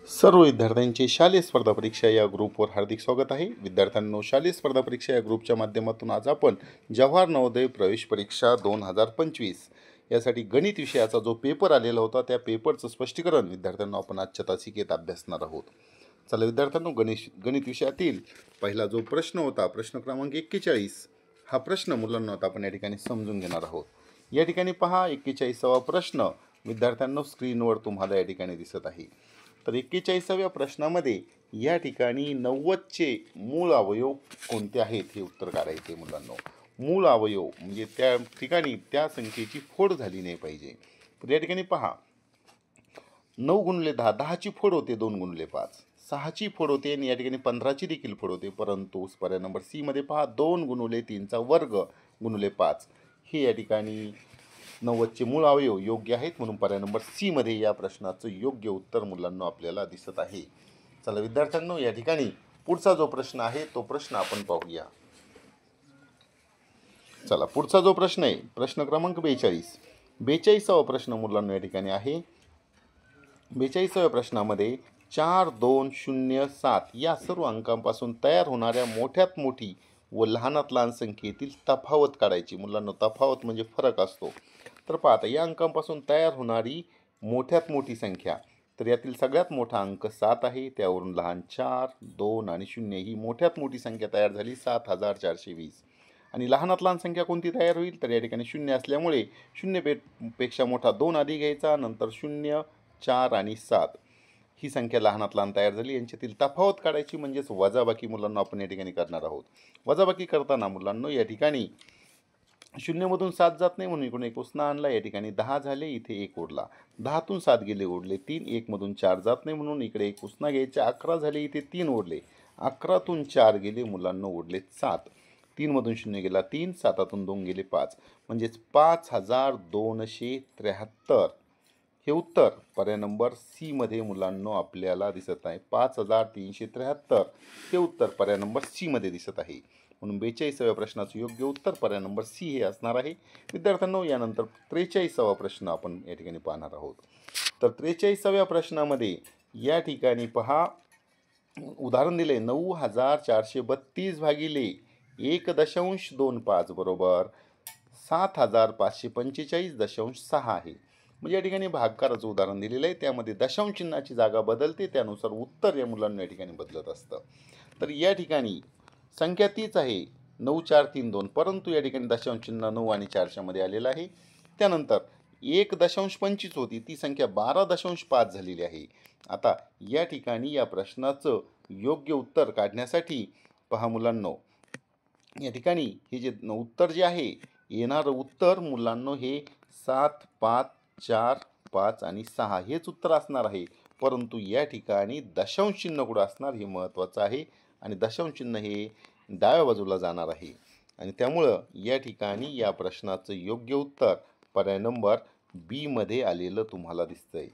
सर्व विद्यार्थ्यांचे शालेय स्पर्धा परीक्षा या ग्रुपवर हार्दिक स्वागत आहे. विद्यार्थ्यांनो, शालेय स्पर्धा परीक्षा या ग्रुपच्या माध्यमातून आज आपण जवाहर नवोदय प्रवेश परीक्षा 2025 यासाठी गणित विषयाचा जो पेपर आलेला होता त्या पेपरचं स्पष्टीकरण विद्यार्थ्यांना आपण आजच्या तासिकेत अभ्यासणार आहोत. चला विद्यार्थ्यांनो, गणित विषयातील पहिला जो प्रश्न होता, प्रश्न क्रमांक 41, हा प्रश्न मुलांना आता आपण या ठिकाणी समजून घेणार आहोत. या ठिकाणी पहा, 41वा प्रश्न विद्यार्थ्यांनो स्क्रीनवर तुम्हाला या ठिकाणी दिसत आहे. तर 41व्या प्रश्नामध्ये या ठिकाणी 90चे मूळ अवयव कोणते आहेत हे उत्तर काढायचे मुलांनो. मूळ अवयव म्हणजे त्या ठिकाणी त्या संख्येची फोड झाली नाही पाहिजे. तर या ठिकाणी पहा, 9 गुणिले 10, 10ची फोड होते 2 गुणिले 5, 6ची फोड होते आणि या ठिकाणी 15ची देखील फोड होते. परंतु पर्याय नंबर सी मध्ये पहा, 2 गुणिले 3चा वर्ग गुणिले 5 हे या ठिकाणी 90चे मूळ अवयव योग्य आहेत. म्हणून पर्याय नंबर सी मध्ये या प्रश्नाचं योग्य उत्तर मुलांना आपल्याला दिसत आहे. चला विद्यार्थ्यांनो, या ठिकाणी पुढचा जो प्रश्न आहे तो प्रश्न आपण पाहूया. चला, पुढचा जो प्रश्न आहे, प्रश्न क्रमांक 42वा प्रश्न मुलांना या ठिकाणी आहे. 42व्या प्रश्नामध्ये 4, 2, 0, 7 या सर्व अंकांपासून तयार होणाऱ्या मोठ्यात मोठी व लहानात लहान संख्येतील तफावत काढायची. मुलांना तफावत म्हणजे फरक असतो. तर पाहता, या अंकांपासून तयार होणारी मोठ्यात मोठी संख्या, तर यातील सगळ्यात मोठा अंक 7 आहे. त्यावरून लहान 4, 2 आणि 0 ही मोठ्यात मोठी संख्या तयार झाली 7420. आणि लहानात लहान संख्या कोणती तयार होईल, तर या ठिकाणी 0 असल्यामुळे 0 पेक्षा मोठा 2 आधी घ्यायचा, नंतर 0, 4 आणि 7 ही संख्या लहानात लहान तयार झाली. यांच्यातील तफावत काढायची म्हणजेच वजाबाकी मुलांना आपण या ठिकाणी करणार आहोत. वजाबाकी करताना मुलांना या ठिकाणी 0 मधून 7 जात नाही म्हणून इकडून 1 उसना आणला. या ठिकाणी 10 झाले, इथे 1 उरला. 10तून 7 गेले, उरले 3. 1 मधून 4 जात नाही म्हणून इकडे 1 उसना घ्यायचा. 11 झाले, इथे 3 उरले. 11तून 4 गेले, मुलांना उरले 7. 3 मधून 0 गेला 3, 7तून 2 गेले 5, म्हणजेच 5273 हे उत्तर पर्याय नंबर सी मध्ये मुलांना आपल्याला दिसत आहे. 5373 हे उत्तर पर्याय नंबर सी मध्ये दिसत आहे. म्हणून 42व्या प्रश्नाचं योग्य उत्तर पर्याय नंबर सी हे असणार आहे. विद्यार्थ्यांनो, यानंतर 43वा प्रश्न आपण या ठिकाणी पाहणार आहोत. तर 43व्या प्रश्नामध्ये या ठिकाणी पहा, उदाहरण दिले 9432 भागिले 1.25 बरोबर 7545.6 आहे. म्हणजे या ठिकाणी भागाकाराचं उदाहरण दिलेलं आहे. त्यामध्ये दशांश चिन्हाची जागा बदलते, त्यानुसार उत्तर या मुलांना या ठिकाणी बदलत असतं. तर या ठिकाणी संख्या तीच आहे 9432, परंतु या ठिकाणी दशांश चिन्ह 9 आणि 4च्या मध्ये आलेलं आहे. त्यानंतर 1.25 होती, ती संख्या 12.5 झालेली आहे. आता या ठिकाणी या प्रश्नाचं योग्य उत्तर काढण्यासाठी पहा मुलांनो, या ठिकाणी हे जे उत्तर जे आहे, येणारं उत्तर मुलांनो हे 7, 5, 4, 5 आणि 6 हेच उत्तर असणार आहे. परंतु या ठिकाणी दशांश चिन्ह कुठं असणार हे महत्त्वाचं आहे आणि दशांश चिन्ह हे डाव्या बाजूला जाणार आहे. आणि त्यामुळं या ठिकाणी या प्रश्नाचं योग्य उत्तर पर्याय नंबर बी मध्ये आलेलं तुम्हाला दिसतंय.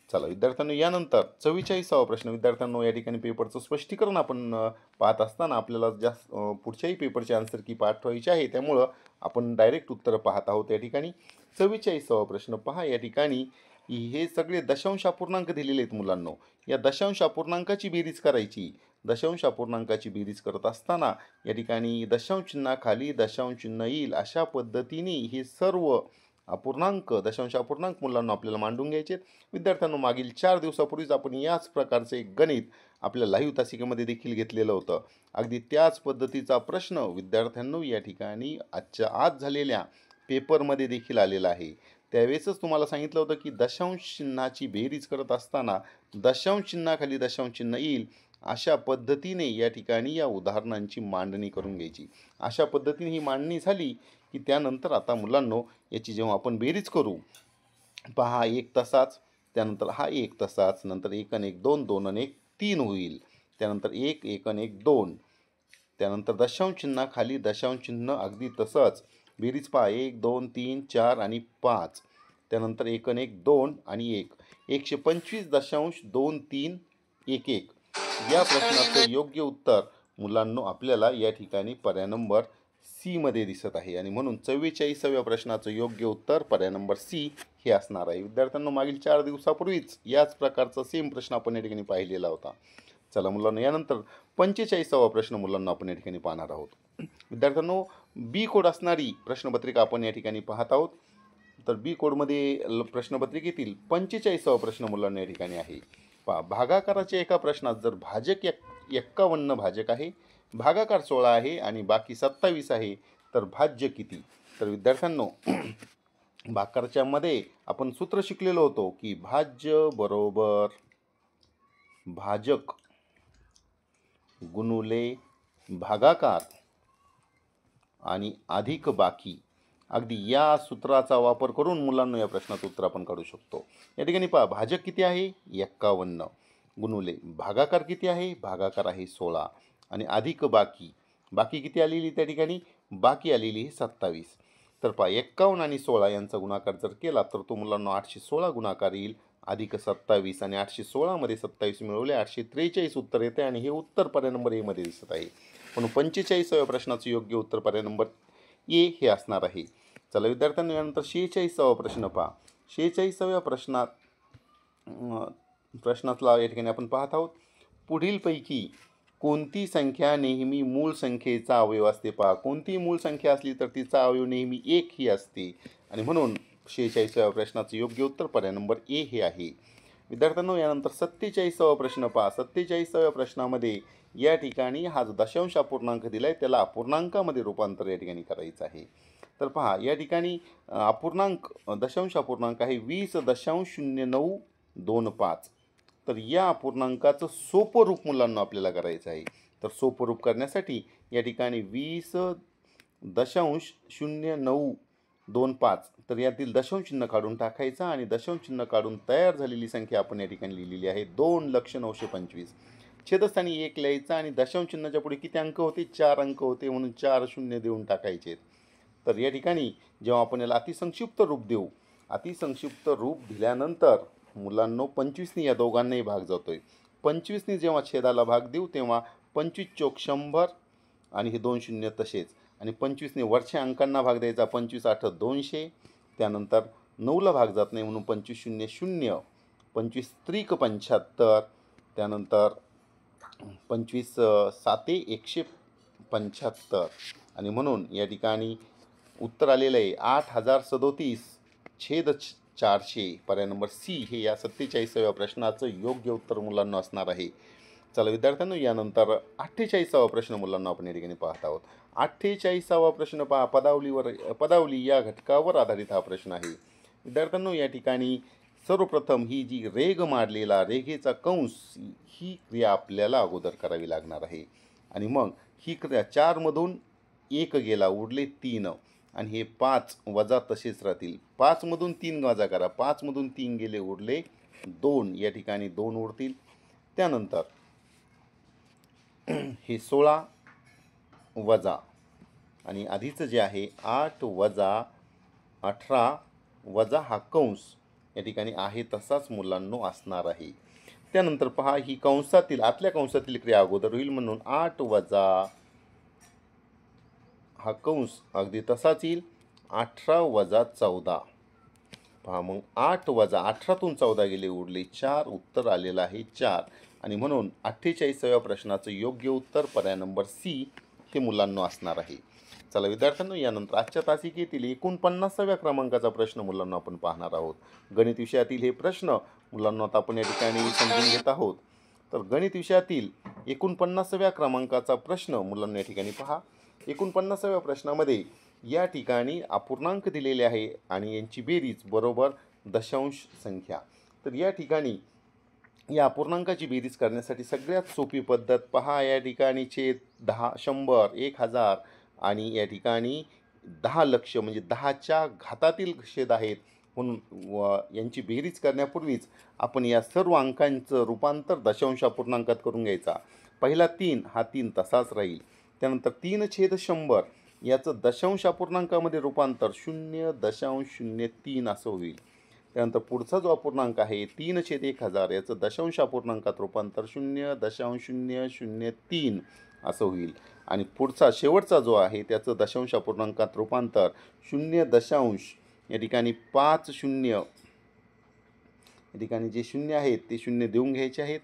चला विद्यार्थ्यांनो, यानंतर 44वा प्रश्न. विद्यार्थ्यांनो, या ठिकाणी पेपरचं स्पष्टीकरण आपण पाहत असताना आपल्याला जास्त पुढच्याही पेपरचे आन्सर की पाठवायचे आहे, त्यामुळं आपण डायरेक्ट उत्तरं पाहत आहोत. या ठिकाणी 44वा प्रश्न पहा, या ठिकाणी हे सगळे दशांश अपूर्णांक दिलेले आहेत मुलांनो. या दशांश अपूर्णांकाची बेरीज करायची. दशांश अपूर्णांकाची बेरीज करत असताना या ठिकाणी दशांश चिन्हाखाली दशांश चिन्ह येईल अशा पद्धतीने हे सर्व अपूर्णांक, दशांश अपूर्णांक मुलांना आपल्याला मांडून घ्यायचे. विद्यार्थ्यांनो, मागील 4 दिवसापूर्वीच आपण याच प्रकारचे एक गणित आपल्या लाईव्ह तासिकेमध्ये देखील घेतलेलं होतं. अगदी त्याच पद्धतीचा प्रश्न विद्यार्थ्यांनो या ठिकाणी आजच्या आज झालेल्या पेपरमध्ये देखील आलेला आहे. त्यावेळेसच तुम्हाला सांगितलं होतं की दशांश चिन्हाची बेरीज करत असताना दशांश चिन्हाखाली दशांश चिन्ह येईल अशा पद्धतीने या ठिकाणी या उदाहरणांची मांडणी करून घ्यायची. अशा पद्धतीने ही मांडणी झाली की त्यानंतर आता मुलांनो याची जेव्हा आपण बेरीज करू, पहा 1 तसाच, त्यानंतर हा 1 तसाच, नंतर 1 आणि 1 2, 2 आणि 1 3 होईल. त्यानंतर 1, 1 आणि 1 2, त्यानंतर दशांश चिन्हाखाली दशांश चिन्ह अगदी तसंच. बेरीज पहा 1, 2, 3, 4 आणि 5, त्यानंतर 1 आणि 1 2 आणि 1, 125.2311. या प्रश्नाचं योग्य उत्तर मुलांनो आपल्याला या ठिकाणी पर्याय नंबर सी मध्ये दिसत आहे आणि म्हणून 44व्या प्रश्नाचं योग्य उत्तर पर्याय नंबर सी हे असणार आहे. विद्यार्थ्यांना मागील 4 दिवसापूर्वीच याच प्रकारचा सेम प्रश्न आपण या ठिकाणी पाहिलेला होता. चला मुलांना यानंतर 45वा प्रश्न मुलांना आपण या ठिकाणी पाहणार आहोत. विद्यार्थ्यांनो बी कोड असणारी प्रश्नपत्रिका आपण या ठिकाणी पाहत आहोत. तर बी कोडमध्ये प्रश्नपत्रिकेतील 45वा प्रश्न मुलांना या ठिकाणी आहे. भागाकाराच्या एका प्रश्नात जर भाजक 51 भाजक आहे, भागाकार 16 आहे आणि बाकी 27 आहे, तर भाज्य किती? तर विद्यार्थ्यांनो भागाकारच्या मध्ये आपण सूत्र शिकलेलो होतो की भाज्य बरोबर भाजक गुणुले भागाकार आणि अधिक बाकी. अगदी या सूत्राचा वापर करून मुलांना या प्रश्नाचं उत्तर आपण काढू शकतो. या ठिकाणी पहा, भाजक किती आहे 51 गुणुले भागाकार किती आहे, भागाकार आहे 16 आणि अधिक बाकी, बाकी किती आलेली त्या ठिकाणी, बाकी आलेली आहे 27. तर पहा 51 आणि 16 यांचा गुणाकार जर केला तर तो मुलांना 816 गुणाकार येईल अधिक 27 आणि 816 मध्ये 27 मिळवले 843 उत्तर येते आणि हे उत्तर पर्याय नंबर ए मध्ये दिसत आहे. म्हणून 45व्या प्रश्नाचं योग्य उत्तर पर्याय नंबर ए हे असणार आहे. चला विद्यार्थ्यांनो यानंतर 46वा प्रश्न पहा. 46व्या प्रश्नातला या ठिकाणी आपण पाहत आहोत, पुढीलपैकी कोणती संख्या नेहमी मूळ संख्येचा अवयव असते? पहा, कोणती मूळ संख्या असली तर तिचा अवयव नेहमी 1 ही असते आणि म्हणून 46व्या प्रश्नाचं योग्य उत्तर पर्याय नंबर ए हे आहे. विद्यार्थ्यांनो यानंतर 47वा प्रश्न पहा. 47व्या प्रश्नामध्ये या ठिकाणी हा जो दशांश अपूर्णांक दिलाय त्याला अपूर्णांकामध्ये रूपांतर या ठिकाणी करायचं आहे. तर पहा या ठिकाणी अपूर्णांक दशांश अपूर्णांक आहे 20.0925. तर या अपूर्णांकाचं सोपं रूप मुलांना आपल्याला करायचं आहे. तर सोपं रूप करण्यासाठी या ठिकाणी 20.0925 तर यातील दशांश चिन्ह काढून टाकायचा आणि दशांश चिन्ह काढून तयार झालेली संख्या आपण या ठिकाणी लिहिलेली आहे 2,925. छेदस्थानी 1 लिहायचा आणि दशांश चिन्हाच्या पुढे किती अंक होते, 4 अंक होते म्हणून 4 शून्य देऊन टाकायचे. तर या ठिकाणी जेव्हा आपण याला अतिसंक्षिप्त रूप देऊ, अतिसंक्षिप्त रूप दिल्यानंतर मुलांनो 25नी या दोघांनाही भाग जातोय. 25नी जेव्हा छेदाला भाग देऊ तेव्हा 25 चोक 100 आणि हे 2 शून्य तसेच आणि 25नी वरच्या अंकांना भाग द्यायचा 25 8 200. त्यानंतर 9ला भाग जात नाही म्हणून 25 शून्य 0, 25 त्रिक 75, त्यानंतर 25 साते 175 आणि म्हणून या ठिकाणी उत्तर आलेलं आहे 8037 छेद 400. पर्याय नंबर सी हे या 47व्या प्रश्नाचं योग्य उत्तर मुलांना असणार आहे. चला विद्यार्थ्यांनो यानंतर 48वा प्रश्न मुलांना आपण या ठिकाणी पाहत आहोत. 48वा प्रश्न पहा. पदावली या घटकावर आधारित हा प्रश्न आहे. विद्यार्थ्यांनो या ठिकाणी सर्वप्रथम ही जी रेघ मारलेला रेघेचा कंस ही क्रिया आपल्याला अगोदर करावी लागणार आहे आणि मग ही क्रिया 4 मधून 1 गेला उरले 3 आणि हे 5 वजा तसेच राहतील. 5 मधून 3 वजा करा, 5 मधून 3 गेले उरले 2, या ठिकाणी 2 उरतील. त्यानंतर हे 16 वजा आणि आधीचं जे आहे 8 वजा 18 वजा हा कंस या ठिकाणी आहे तसाच मुलांनो असणार आहे. त्यानंतर पहा ही कंसातील आतल्या कंसातील क्रिया अगोदर होईल म्हणून 8 वजा हा कंस अगदी तसाच येईल 18 वजा 14. पहा मग 8 वजा 18तून 14 गेले उरले 4, उत्तर आलेलं आहे 4 आणि म्हणून 48व्या प्रश्नाचं योग्य उत्तर पर्याय नंबर सी हे मुलांना असणार आहे. चला विद्यार्थ्यांनो यानंतर आजच्या तासिकेतील 49व्या क्रमांकाचा प्रश्न मुलांना आपण पाहणार आहोत. गणित विषयातील हे प्रश्न मुलांना आता आपण या ठिकाणी समजून घेत आहोत. तर गणित विषयातील 49व्या क्रमांकाचा प्रश्न मुलांना या ठिकाणी पहा. 49व्या प्रश्नामध्ये या ठिकाणी अपूर्णांक दिलेले आहे आणि यांची बेरीज बरोबर दशांश संख्या. तर या ठिकाणी या अपूर्णांकाची बेरीज करण्यासाठी सगळ्यात सोपी पद्धत पहा. या ठिकाणी छेद 10 100 1000 आणि या ठिकाणी 10 लक्ष म्हणजे 10च्या घातातील छेद आहेत म्हणून यांची बेरीज करण्यापूर्वीच आपण या सर्व अंकांचं रूपांतर दशांश अपूर्णांकात करून घ्यायचा. पहिला 3 हा 3 तसाच राहील. त्यानंतर 3/100 याचं दशांश अपूर्णांकामध्ये रूपांतर 0.03 असं होईल. त्यानंतर पुढचा जो अपूर्णांक आहे 3/1000 याचं दशांश अपूर्णांकात रूपांतर 0.003 असं होईल. आणि पुढचा शेवटचा जो आहे त्याचं दशांश अपूर्णांकात रूपांतर 0. या ठिकाणी 5 शून्य, या ठिकाणी जे शून्य आहेत ते शून्य देऊन घ्यायचे आहेत.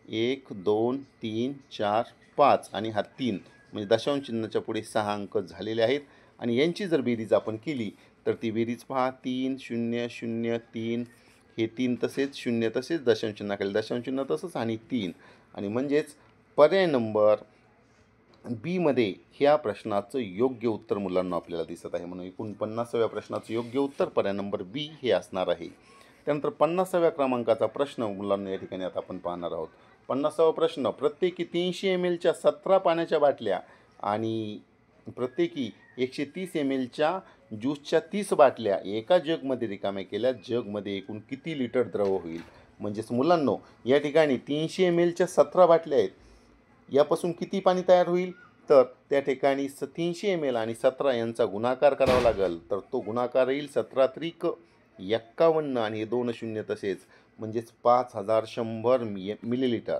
1 2 3 4 5 आणि हा 3 म्हणजे दशांश चिन्हाच्या पुढे 6 अंक झालेले आहेत. आणि यांची जर बेरीज आपण केली तर ती बेरीज पहा, 3 0 0 3, हे 3 तसेच, 0 तसेच, दशांश चिन्हाखाली दशांश चिन्ह तसंच आणि 3. आणि म्हणजेच पर्याय नंबर बीमध्ये ह्या प्रश्नाचं योग्य उत्तर मुलांना आपल्याला दिसत आहे. म्हणून 49व्या प्रश्नाचं योग्य उत्तर पर्याय नंबर बी हे असणार आहे. त्यानंतर 50व्या क्रमांकाचा प्रश्न मुलांना या ठिकाणी आता आपण पाहणार आहोत. 50वा प्रश्न, प्रत्येकी 300 ml च्या 17 पाण्याच्या बाटल्या आणि प्रत्येकी 130 ml च्या ज्यूसच्या 30 बाटल्या एका जगमध्ये रिकाम्या केल्या, जगमध्ये एकूण किती लिटर द्रव होईल? म्हणजेच मुलांनो या ठिकाणी 300 ml च्या 17 बाटल्या आहेत, यापासून किती पाणी तयार होईल? तर त्या ठिकाणी 300 ml आणि 17 यांचा गुणाकार करावा लागेल. तर तो गुणाकार येईल 17 त्रिक 51 आणि हे 2 शून्य तसेच, म्हणजेच 5100 मिलीलिटर.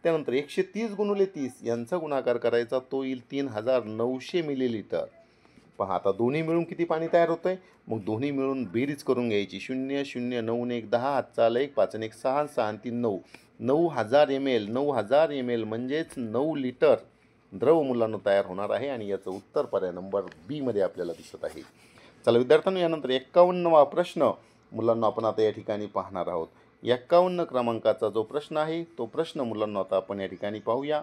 त्यानंतर 130 गुणिले 30 यांचा गुणाकार करायचा, तो येईल 3900 मिलीलिटर. पहा आता दोन्ही मिळून किती पाणी तयार होतं आहे? मग दोन्ही मिळून बेरीज करून घ्यायची. 0 0 9 1 10, हातचा 1 5 1 6 6 आणि 3 9, 9000 ml. 9000 ml म्हणजेच 9 लिटर द्रव मुलांना तयार होणार आहे. आणि याचं उत्तर पर्याय नंबर बी मध्ये आपल्याला दिसत आहे. चला विद्यार्थ्यांनो, यानंतर 51वा प्रश्न मुलांना आपण आता या ठिकाणी पाहणार आहोत. 51 क्रमांकाचा जो प्रश्न आहे तो प्रश्न मुलांना आता आपण या ठिकाणी पाहूया.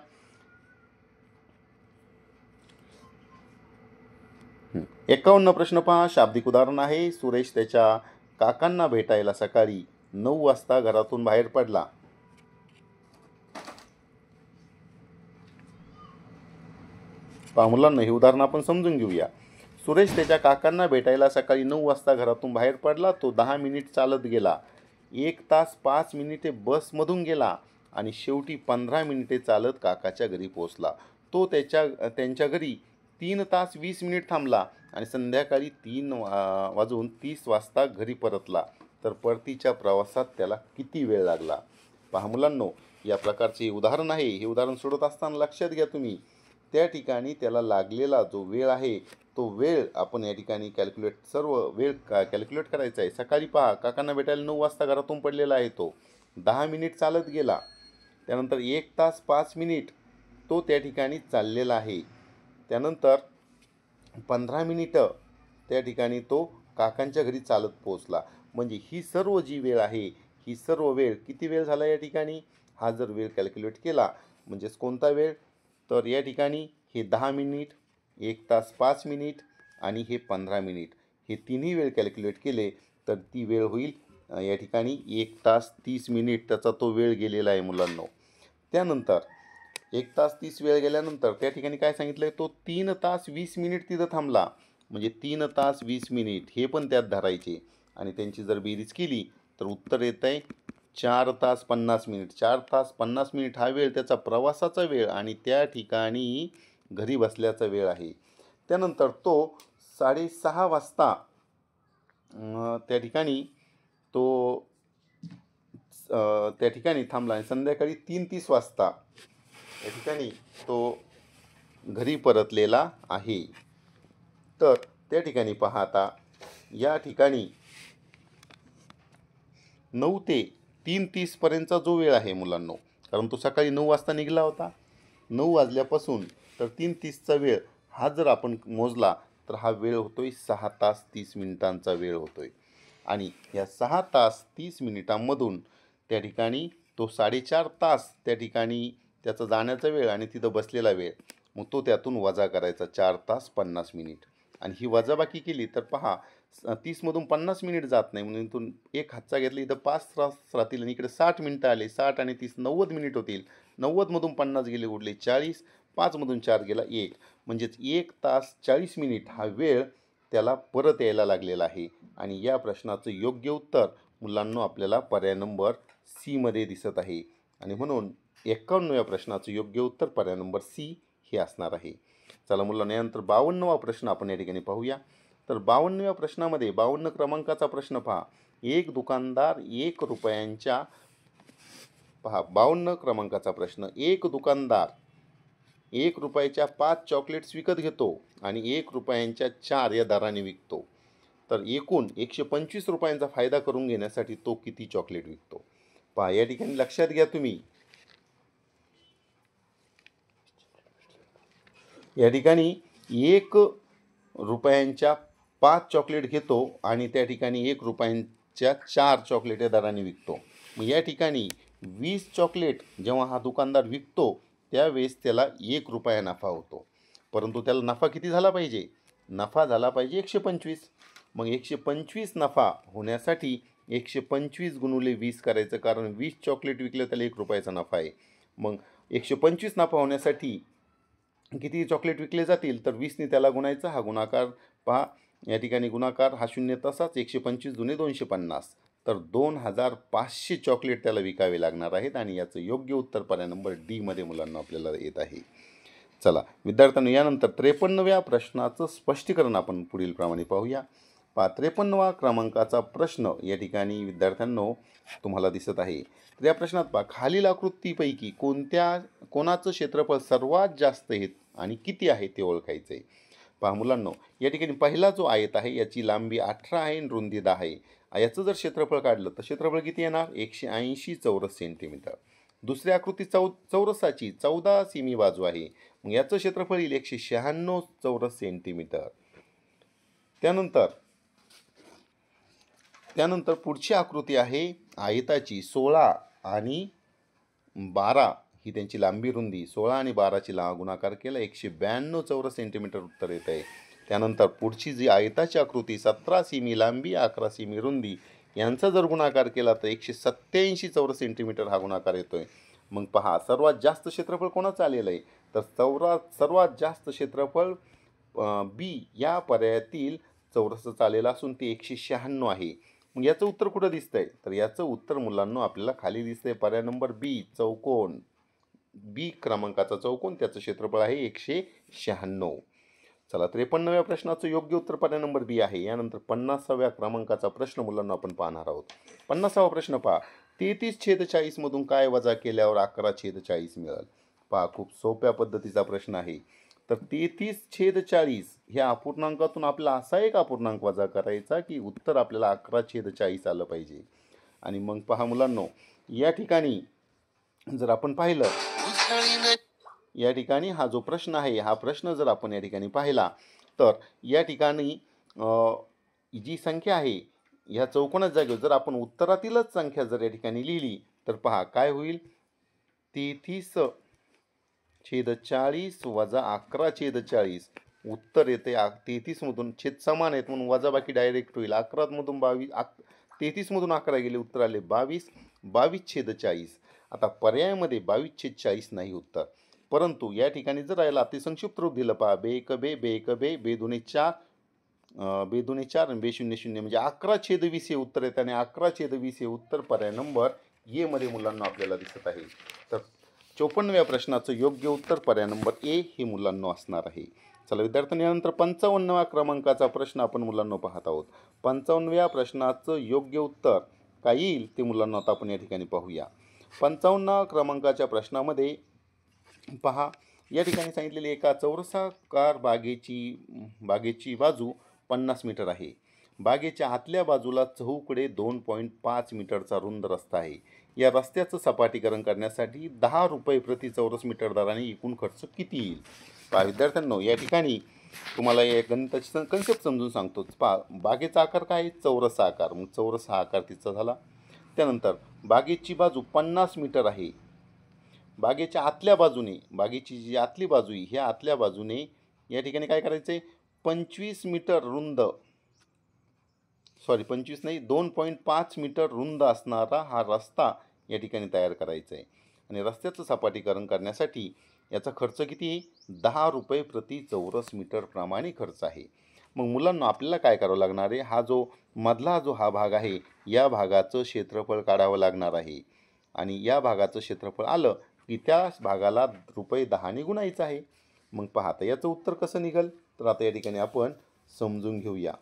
51 प्रश्न पहा. शाब्दिक उदाहरण आहे. सुरेश त्याच्या काकांना भेटायला सकाळी 9 वाजता घरातून बाहेर पडला. पहा मुलांना, हे उदाहरण आपण समजून घेऊया. सुरेश त्याच्या काकांना भेटायला सकाळी 9 वाजता घरातून बाहेर पडला. तो 10 मिनिट चालत गेला, 1 तास 5 मिनिटे बसमधून गेला आणि शेवटी 15 मिनिटे चालत काकाच्या घरी पोहोचला. तो त्यांच्या घरी 3 तास 20 मिनिट थांबला आणि संध्याकाळी 3:30 वाजता घरी परतला. तर परतीच्या प्रवासात त्याला किती वेळ लागला? पहा मुलांनो, या प्रकारचे उदाहरण आहे. हे उदाहरण सोडत असताना लक्षात घ्या तुम्ही, त्या ठिकाणी त्याला लागलेला जो वेळ आहे तो वेळ आपण या ठिकाणी सर्व वेळ कॅल्क्युलेट करायचा आहे. सकाळी पहा, काकांना भेटायला 9 वाजता घरातून पडलेला आहे, तो 10 मिनिट चालत गेला. त्यानंतर 1 तास 5 मिनिट तो त्या ठिकाणी चाललेला आहे. त्यानंतर 15 मिनिटं त्या ठिकाणी तो काकांच्या घरी चालत पोहोचला. म्हणजे ही सर्व जी वेळ आहे, ही सर्व वेळ किती वेळ झाला या ठिकाणी? हा जर वेळ कॅल्क्युलेट केला म्हणजेच कोणता वेळ? तर या ठिकाणी हे 10 मिनिट, 1 तास 5 मिनिट आणि हे 15 मिनिट, हे तिन्ही वेळ कॅल्क्युलेट केले तर ती वेळ होईल या ठिकाणी 1 तास 30 मिनिट त्याचा तो वेळ गेलेला आहे मुलांनो. त्यानंतर 1 तास 30 वेळ गेल्यानंतर त्या ठिकाणी काय सांगितलं आहे? तो 3 तास 20 मिनिट तिथं थांबला. म्हणजे 3 तास 20 मिनिट हे पण त्यात धरायचे आणि त्यांची जर बेरीज केली तर उत्तर येतं आहे 4 तास 50 मिनिट. 4 तास 50 मिनिट हा वेळ त्याचा प्रवासाचा वेळ आणि त्या ठिकाणी घरी बसल्याचा वेळ आहे. त्यानंतर तो 6:30 वाजता त्या ठिकाणी थांबला आणि संध्याकाळी 3:30 वाजता या ठिकाणी तो घरी परतलेला आहे. तर त्या ठिकाणी पहा आता या ठिकाणी 9 ते 3:30 पर्यंतचा जो वेळ आहे मुलांनो, कारण तो सकाळी 9 वाजता निघाला होता, 9 वाजल्यापासून तर 3:30चा वेळ हा जर आपण मोजला तर हा वेळ होतोय 6 तास 30 मिनिटांचा वेळ होतोय. आणि या 6 तास 30 मिनिटांमधून त्या ठिकाणी तो 4.5 तास त्या ठिकाणी त्याचा जाण्याचा वेळ आणि तिथं बसलेला वेळ, मग तो त्यातून वजा करायचा 4 तास 50 मिनिट. आणि ही वजाबाकी केली तर पहा 30मधून 50 मिनिट जात नाही, म्हणून इथून एक हातचा घेतला, इथं 5 तास राहतील आणि इकडे 60 मिनिटं आले, 60 आणि 30 90 मिनिट होतील. 90मधून 50 गेले उरले 40, 5मधून 4 गेला 1, म्हणजेच 1 तास 40 मिनिट हा वेळ त्याला परत यायला लागलेला आहे. आणि या प्रश्नाचं योग्य उत्तर मुलांना आपल्याला पर्याय नंबर सी मध्ये दिसत आहे. आणि म्हणून 51व्या प्रश्नाचं योग्य उत्तर पर्याय नंबर सी हे असणार आहे. चला मुलांना, यानंतर 52वा प्रश्न आपण या ठिकाणी पाहूया. तर 52व्या प्रश्नामध्ये 52 क्रमांकाचा प्रश्न पहा. एक दुकानदार 1 रुपयांच्या, पहा 52 क्रमांकाचा प्रश्न, एक दुकानदार ₹1च्या 5 चॉकलेट्स विकत घेतो आणि ₹1च्या 4 या दराने विकतो, तर एकूण ₹125 फायदा करून घेण्यासाठी तो किती चॉकलेट विकतो? पहा, या ठिकाणी लक्षात घ्या तुम्ही, या ठिकाणी ₹1च्या 5 चॉकलेट घेतो आणि त्या ठिकाणी ₹1च्या 4 चॉकलेट या दराने विकतो. मग या ठिकाणी 20 चॉकलेट जेव्हा हा दुकानदार विकतो त्यावेळेस त्याला ₹1 नफा होतो, परंतु त्याला नफा किती झाला पाहिजे? नफा झाला पाहिजे 125. मग 125 नफा होण्यासाठी 125 गुणुले 20 करायचं, कारण 20 चॉकलेट विकलं त्याला ₹1चा नफा आहे. मग 125 नफा होण्यासाठी किती चॉकलेट विकले जातील, तर 20ने त्याला गुणायचं. हा गुणाकार पहा, या ठिकाणी गुणाकार हा शून्य तसाच, 125 जुने 250, तर 2500 चॉकलेट त्याला विकावे लागणार आहेत. आणि याचं योग्य उत्तर पर्याय नंबर डी मध्ये मुलांना आपल्याला येत आहे. चला विद्यार्थ्यांनो, यानंतर 53व्या प्रश्नाचं स्पष्टीकरण आपण पुढील प्रमाणे पाहूया. पहा, 53वा क्रमांकाचा प्रश्न या ठिकाणी विद्यार्थ्यांनो तुम्हाला दिसत आहे. तर या प्रश्नात पहा, खालील आकृतीपैकी कोणाचं क्षेत्रफळ सर्वात जास्त आहे आणि किती आहे ते ओळखायचे. पहा मुलांनो, या ठिकाणी पहिला जो आयत आहे याची लांबी 18 आहे आणि रुंदी 10 आहे. याचं जर क्षेत्रफळ काढलं तर क्षेत्रफळ किती येणार? 180 चौरस सेंटीमीटर. दुसऱ्या आकृती चौरसाची 14 सेमी बाजू आहे, मग याचं क्षेत्रफळ येईल 196 चौरस सेंटीमीटर. त्यानंतर पुढची आकृती आहे आयताची 16 आणि 12 ही त्यांची लांबी रुंदी, 16 आणि 12ची गुणाकार केला 192 चौरस सेंटीमीटर उत्तर येत आहे. त्यानंतर पुढची जी आयताची आकृती 17 सेमी लांबी 11 सेमी रुंदी यांचा जर गुणाकार केला तर 187 चौरस सेंटीमीटर हा गुणाकार येतोय. मग पहा, सर्वात जास्त क्षेत्रफळ कोणाचं आलेलं आहे, तर सर्वात जास्त क्षेत्रफळ बी या पर्यायातील चौरसचं आलेलं असून ते 196 आहे. मग याचं उत्तर कुठं दिसतंय, तर याचं उत्तर मुलांना आपल्याला खाली दिसतंय. पर्याय नंबर बी, चौकोन. बी क्रमांकाचा चौकोन, त्याचं क्षेत्रफळ आहे 196. चला, 53व्या प्रश्नाचं योग्य उत्तर पर्याय नंबर बी आहे. यानंतर 50व्या क्रमांकाचा प्रश्न मुलांना आपण पाहणार आहोत. 50वा प्रश्न पहा, 33/40 मधून काय वजा केल्यावर 11/40 मिळेल. पहा, खूप सोप्या पद्धतीचा प्रश्न आहे. तर 33/40 ह्या अपूर्णांकातून आपला असा एक अपूर्णांक वजा करायचा की उत्तर आपल्याला 11/40 आलं पाहिजे. आणि मग पहा मुलांनो, या ठिकाणी जर आपण पाहिलं, या ठिकाणी हा जो प्रश्न आहे, हा प्रश्न जर आपण या ठिकाणी पाहिला तर या ठिकाणी जी संख्या आहे ह्या चौकोनाच्या जागेवर जर आपण उत्तरातीलच संख्या जर या ठिकाणी लिहिली तर पहा काय होईल, 33/40 वजा 11/40 उत्तर येते 33 मधून छेद समान आहेत म्हणून वजा बाकी डायरेक्ट होईल. 11 मधून 22, 33 मधून 11 गेले, उत्तर आले 22. 22/40. आता पर्यायामध्ये 22/40 नाही उत्तर, परंतु या ठिकाणी जर याला अतिसंक्षिप्त रूप दिलं पहा, बे एक बे, बे एक बे, बे दोन्ही 4, बे दोन्ही 4 आणि बे 0 म्हणजे 11/20 हे उत्तर येते. आणि 11/20 हे उत्तर पर्याय नंबर ए मध्ये मुलांना आपल्याला दिसत आहे. तर 54व्या प्रश्नाचं योग्य उत्तर पर्याय नंबर ए हे मुलांना असणार आहे. चला विद्यार्थ्यांनी, यानंतर 55व्या क्रमांकाचा प्रश्न आपण मुलांना पाहत आहोत. 55व्या प्रश्नाचं योग्य उत्तर काय येईल ते मुलांना आता आपण या ठिकाणी पाहूया. 55 क्रमांकाच्या प्रश्नामध्ये पहा, या ठिकाणी सांगितलेली एका चौरसाकार बागेची बाजू 50 मीटर आहे. बागेच्या आतल्या बाजूला चहूकडे 2.5 मीटरचा रुंद रस्ता आहे. या रस्त्याचं सपाटीकरण करण्यासाठी ₹10 प्रति चौरस मीटर दराने एकूण खर्च किती येईल. पहा विद्यार्थ्यांनो, या ठिकाणी तुम्हाला या गणिताची कन्सेप्ट समजून सांगतो. पहा, बागेचा आकार काय आहे, चौरस आकार, मग चौरस हा आकार तिचा झाला. त्यानंतर बागेची बाजू 50 मीटर आहे. बागेच्या आतल्या बाजूने, बागेची जी आतली बाजू आहे ह्या आतल्या बाजूने या ठिकाणी काय करायचं आहे, 25 मीटर रुंद, 25 नाही 2.5 मीटर रुंद असणारा हा रस्ता या ठिकाणी तयार करायचा आहे. आणि रस्त्याचं सपाटीकरण करण्यासाठी याचा खर्च किती आहे, ₹10 प्रति चौरस मीटर प्रमाणे खर्च आहे. मग मुलांना आपल्याला काय करावं लागणार आहे, हा जो मधला हा भाग आहे या भागाचं क्षेत्रफळ काढावं लागणार आहे. आणि या भागाचं क्षेत्रफळ आलं की त्या भागाला ₹10ने गुणायचं आहे. मग पहा, आता याचं उत्तर कसं निघेल, तर आता या ठिकाणी आपण समजून घेऊया.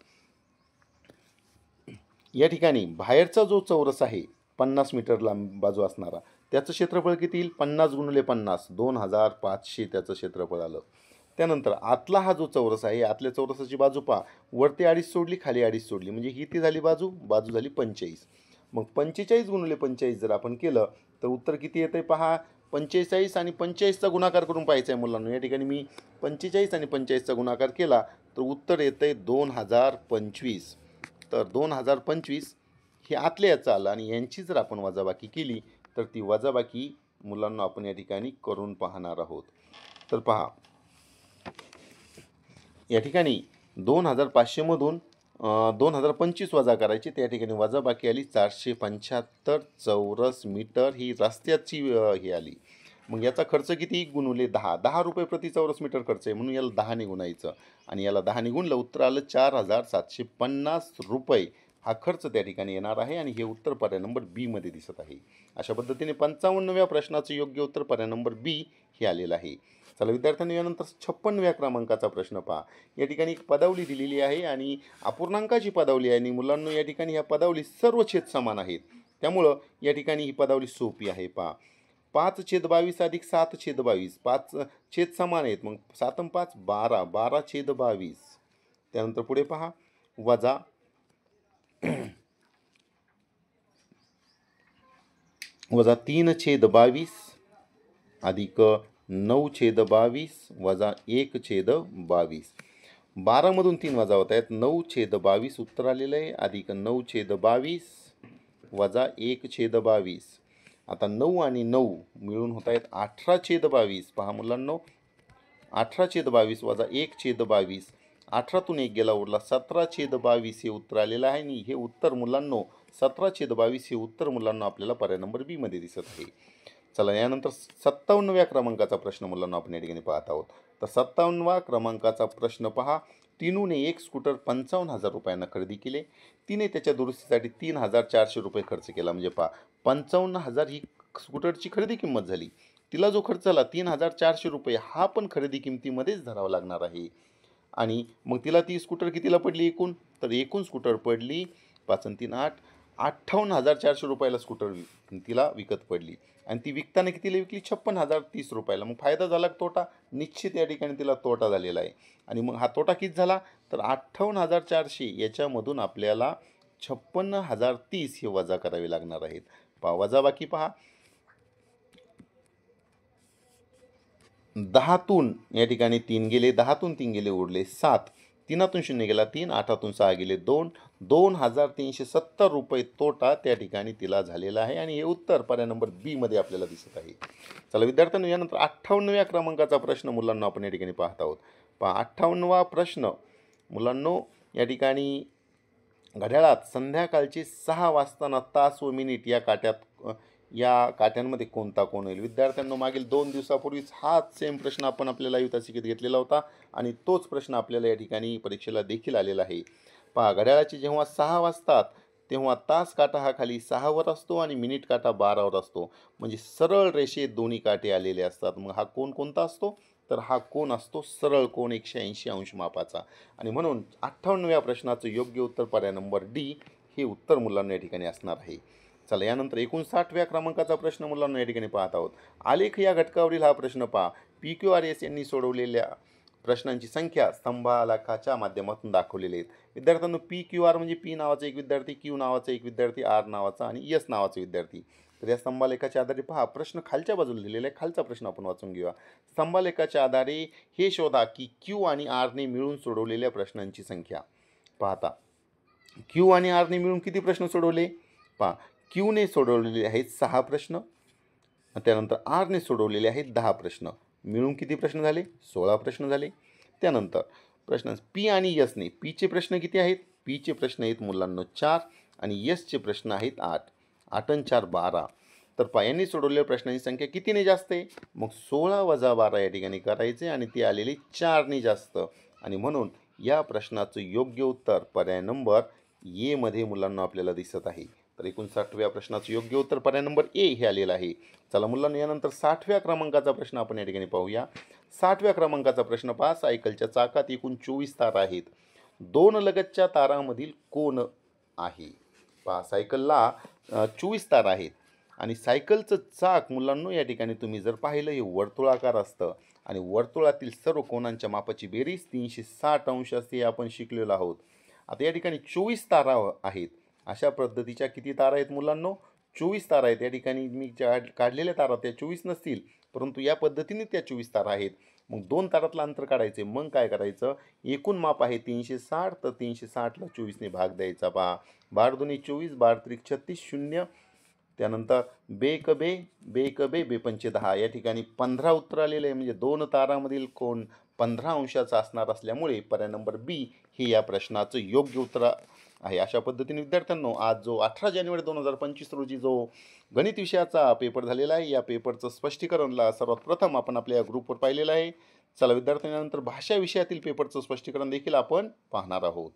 या ठिकाणी बाहेरचा जो चौरस आहे 50 मीटर लांब बाजू असणारा, त्याचं क्षेत्रफळ किती येईल 50 गुणिले 50 2500 त्याचं क्षेत्रफळ आलं. त्यानंतर आतला हा जो चौरस आहे आतल्या चौरसाची बाजू पहा वरती 2.5 सोडली खाली 2.5 सोडली म्हणजे ही ती झाली बाजू झाली 45. मग 45 गुणिले 45 जर आपण केलं तर उत्तर किती येतंय पहा 45 आणि 45चा गुणाकार करून पाहायचा आहे मुलांना. या ठिकाणी मी 45 आणि 45चा गुणाकार केला तर उत्तर येतंय 2025. तर 2025 हे आतल्या याचं आलं आणि यांची जर आपण वजाबाकी केली तर ती वजाबाकी मुलांना आपण या ठिकाणी करून पाहणार आहोत. तर पहा या ठिकाणी 2500 मधून 2025 वजा करायची. त्या ठिकाणी वजाबाकी आली 475 चौरस मीटर ही रस्त्याची ही आली. मग याचा खर्च किती गुणुले 10 रुपये प्रति चौरस मीटर खर्च आहे म्हणून याला 10 ने गुणायचं आणि याला 10 ने गुणलं उत्तर आलं 4750 रुपये हा खर्च त्या ठिकाणी येणार आहे आणि हे उत्तर पर्याय नंबर बी मध्ये दिसत आहे. अशा पद्धतीने 55व्या प्रश्नाचं योग्य उत्तर पर्याय नंबर बी हे आलेलं आहे. चला विद्यार्थ्यांनी यानंतर 56व्या क्रमांकाचा प्रश्न पहा. या ठिकाणी एक पदावली दिलेली आहे आणि अपूर्णांकाची पदावली आहे आणि मुलांना या ठिकाणी ह्या पदावली सर्व छेद समान आहेत त्यामुळं या ठिकाणी ही पदावली सोपी आहे. पहा 5/22 अधिक 7/22 5 छेद समान आहेत मग 7 आणि 5 12 12/22. त्यानंतर पुढे पहा वजा वजा 3/22 अधिक 9/22 वजा 1/22. 12 मधून 3 वजा होत आहेत 9/22 उत्तर आलेलं आहे अधिक 9/22 वजा 1/22. आता 9 आणि 9 मिळून होत आहेत 18/22. पहा मुलांनो 18/22 वजा 1/22 18तून 1 गेला उरला 17/22 हे उत्तर आलेलं आहे आणि हे उत्तर मुलांनो 17/22 हे उत्तर मुलांना आपल्याला पर्याय नंबर बी मध्ये दिसत आहे. चला यानंतर 57व्या क्रमांकाचा प्रश्न मुलांना आपण या ठिकाणी पाहत आहोत. तर 57व्या क्रमांकाचा प्रश्न पहा. टिनूने एक स्कूटर 55,000 रुपयांना खरेदी केले. तिने त्याच्या दुरुस्तीसाठी 3,400 रुपये खर्च केला. म्हणजे पहा 55,000 ही स्कूटरची खरेदी किंमत झाली. तिला जो खर्च झाला 3,400 रुपये हा पण खरेदी किमतीमध्येच धरावा लागणार आहे. आणि मग तिला ती स्कूटर कितीला पडली एकूण तर एकूण स्कूटर पडली 5 आणि 3 8 58,400 रुपयाला स्कूटर तिला विकत पडली आणि ती विकताना कितीला विकली 56,030 रुपयाला. मग फायदा झाला तोटा निश्चित या ठिकाणी तिला तोटा झालेला आहे. आणि मग हा तोटा किती झाला तर 58,400 याच्यामधून आपल्याला 56,030 हे वजा करावे लागणार आहेत. पहा वजाबाकी पहा 10तून या ठिकाणी 3 गेले 10तून 3 गेले उरले 7 3तून 0 गेला 3 8तून 6 गेले 2 2,370 रुपये तोटा त्या ठिकाणी तिला झालेला आहे आणि हे उत्तर पर्याय नंबर बी मध्ये आपल्याला दिसत आहे. चला विद्यार्थ्यांनो यानंतर 58व्या क्रमांकाचा प्रश्न मुलांना आपण या ठिकाणी पाहत आहोत. पहा 58वा प्रश्न मुलांनो या ठिकाणी घड्याळात संध्याकाळचे 6 वाजताना तास व मिनिट या काट्यांमध्ये कोणता कोण होईल. विद्यार्थ्यांनो मागील 2 दिवसापूर्वीच हाच सेम प्रश्न आपण आपल्या लाईव्ह तासिकेत घेतलेला होता आणि तोच प्रश्न आपल्याला या ठिकाणी परीक्षेला देखील आलेला आहे. पहा घड्याळाचे जेव्हा 6 वाजतात तेव्हा तास काटा हा खाली 6 वर असतो आणि मिनिट काटा 12 वर असतो. म्हणजे सरळ रेषेत दोन्ही काटे आलेले असतात. मग हा कोण कोणता असतो तर हा कोण असतो सरळ कोण 180 अंश मापाचा आणि म्हणून 58व्या प्रश्नाचं योग्य उत्तर पर्याय नंबर डी हे उत्तर मुलांना या ठिकाणी असणार आहे. चला यानंतर 59व्या क्रमांकाचा प्रश्न मुलांना या ठिकाणी पाहत आहोत. आलेख या घटकावरील हा प्रश्न पहा. PQRS यांनी सोडवलेल्या प्रश्नांची संख्या स्तंभालेखाच्या माध्यमातून दाखवलेली आहेत. विद्यार्थ्यांनो PQR म्हणजे P नावाचा एक विद्यार्थी Q नावाचा एक विद्यार्थी R नावाचा आणि S नावाचा विद्यार्थी. तर या स्तंभालेखाच्या आधारे पहा प्रश्न खालच्या बाजूला लिहिलेला आहे. खालचा प्रश्न आपण वाचून घेऊया. स्तंभालेखाच्या आधारे हे शोधा की Q आणि R ने मिळून सोडवलेल्या प्रश्नांची संख्या. पाहता Q आणि R ने मिळून किती प्रश्न सोडवले पहा Q ने सोडवलेले आहेत 6 प्रश्न त्यानंतर R ने सोडवलेले आहेत 10 प्रश्न मिळून किती प्रश्न झाले 16 प्रश्न झाले. त्यानंतर प्रश्न P आणि S ने P चे प्रश्न किती आहेत P चे प्रश्न आहेत मुलांना 4 आणि S चे प्रश्न आहेत 8 8 आणि 4 12. तर पहा यांनी सोडवलेल्या प्रश्नांची संख्या कितीने जास्त आहे मग 16 वजा 12 या ठिकाणी करायचे आणि ती आलेली 4 ने जास्त आणि म्हणून या प्रश्नाचं योग्य उत्तर पर्याय नंबर ए मध्ये मुलांना आपल्याला दिसत आहे. तर 59व्या प्रश्नाचं योग्य उत्तर पर्याय नंबर ए हे आलेलं आहे. चला मुलांना यानंतर 60व्या क्रमांकाचा प्रश्न आपण या ठिकाणी पाहूया. 60व्या क्रमांकाचा प्रश्न पहा. सायकलच्या चाकात एकूण 24 तारा आहेत. 2 लगतच्या तारांमधील कोण आहे. पहा सायकलला 24 तारा आहेत आणि सायकलचं चाक मुलांनो या ठिकाणी तुम्ही जर पाहिलं हे वर्तुळाकार असतं आणि वर्तुळातील सर्व कोनांच्या मापाची बेरीज 360 अंश असते हे आपण शिकलेलो आहोत. आता या ठिकाणी 24 तारा आहेत. अशा पद्धतीच्या किती तारा आहेत मुलांनो? 24 तारा आहेत. या ठिकाणी मी ज्या काढलेल्या तारा त्या 24 नसतील, परंतु या पद्धतीने त्या 24 तारा आहेत. मग 2 तारातलं अंतर काढायचे. मग काय करायचं? एकूण माप आहे 360, तर 360ला 24ने भाग द्यायचा. पहा, 12 दुनी 24, 12 त्रिक 36, 0. त्यानंतर बेक बे, बेक बे, बेपंचे 10. या ठिकाणी 15 उत्तर आलेलं आहे. म्हणजे 2 तारामधील कोण 15 अंशाचा असणार असल्यामुळे पर्याय नंबर बी हे या प्रश्नाचं योग्य उत्तर आहे. अशा पद्धतीने विद्यार्थ्यांनो, आज जो 18 जानेवारी 2025 रोजी जो गणित विषयाचा पेपर झालेला आहे, या पेपरचं स्पष्टीकरणला सर्वात प्रथम आपण आपल्या ग्रुपवर पाहिलेलं आहे. चला विद्यार्थ्यांनंतर भाषा विषयातील पेपरचं स्पष्टीकरण देखील आपण पाहणार आहोत.